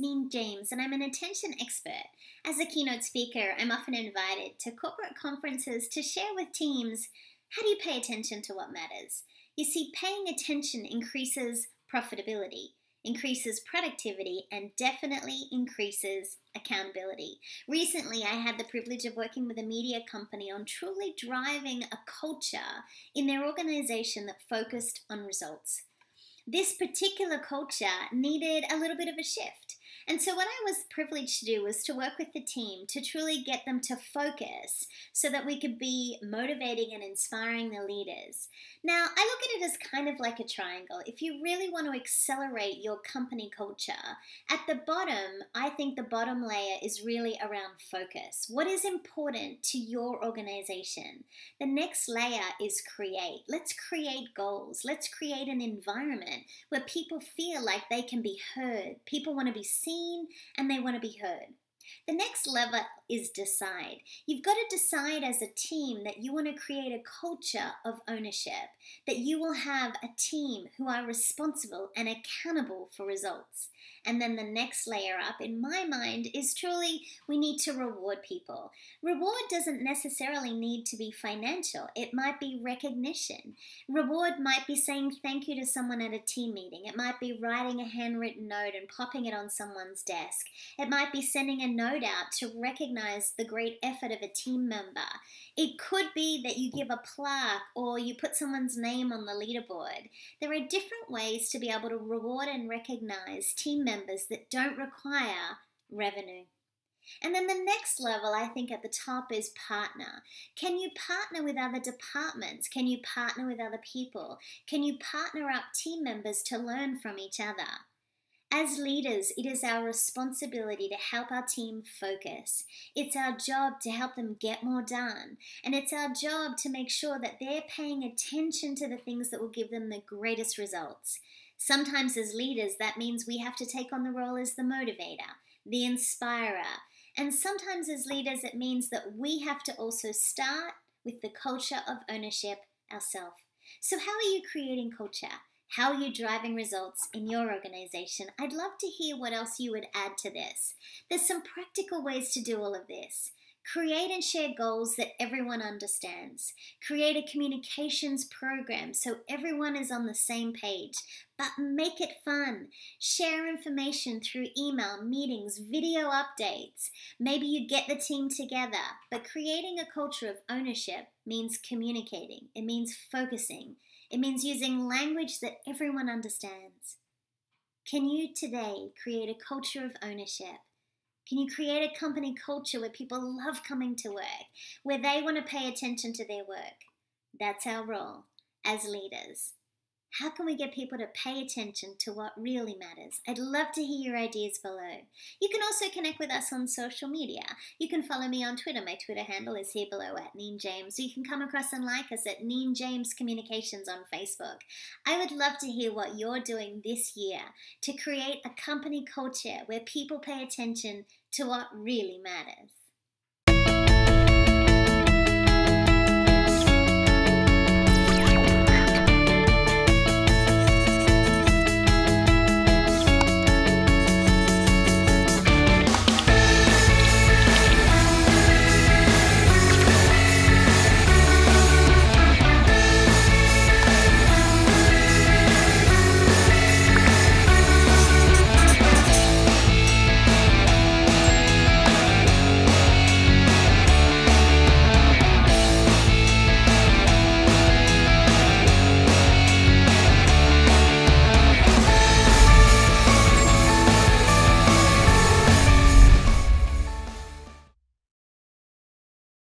Neen and I'm an attention expert. As a keynote speaker, I'm often invited to corporate conferences to share with teams how do you pay attention to what matters. You see, paying attention increases profitability, increases productivity, and definitely increases accountability. Recently, I had the privilege of working with a media company on truly driving a culture in their organization that focused on results. This particular culture needed a little bit of a shift. And so what I was privileged to do was to work with the team to truly get them to focus so that we could be motivating and inspiring the leaders. Now, I look at it as kind of like a triangle. If you really want to accelerate your company culture, at the bottom, I think the bottom layer is really around focus. What is important to your organization? The next layer is create. Let's create goals. Let's create an environment where people feel like they can be heard. People want to be seen and they want to be heard. The next level is decide. You've got to decide as a team that you want to create a culture of ownership, that you will have a team who are responsible and accountable for results. And then the next layer up, in my mind, is truly we need to reward people. Reward doesn't necessarily need to be financial. It might be recognition. Reward might be saying thank you to someone at a team meeting. It might be writing a handwritten note and popping it on someone's desk. It might be sending a note out to recognize the great effort of a team member. It could be that you give a plaque or you put someone's name on the leaderboard. There are different ways to be able to reward and recognize team members that don't require revenue. And then the next level, I think at the top, is partner. Can you partner with other departments? Can you partner with other people? Can you partner up team members to learn from each other? As leaders, it is our responsibility to help our team focus. It's our job to help them get more done. And it's our job to make sure that they're paying attention to the things that will give them the greatest results. Sometimes as leaders, that means we have to take on the role as the motivator, the inspirer. And sometimes as leaders, it means that we have to also start with the culture of ownership ourselves. So how are you creating culture? How are you driving results in your organization? I'd love to hear what else you would add to this. There's some practical ways to do all of this. Create and share goals that everyone understands. Create a communications program so everyone is on the same page, but make it fun. Share information through email, meetings, video updates. Maybe you get the team together, but creating a culture of ownership means communicating. It means focusing. It means using language that everyone understands. Can you today create a culture of ownership? Can you create a company culture where people love coming to work, where they want to pay attention to their work? That's our role as leaders. How can we get people to pay attention to what really matters? I'd love to hear your ideas below. You can also connect with us on social media. You can follow me on Twitter. My Twitter handle is here below at Neen James. Or you can come across and like us at Neen James Communications on Facebook. I would love to hear what you're doing this year to create a company culture where people pay attention to what really matters.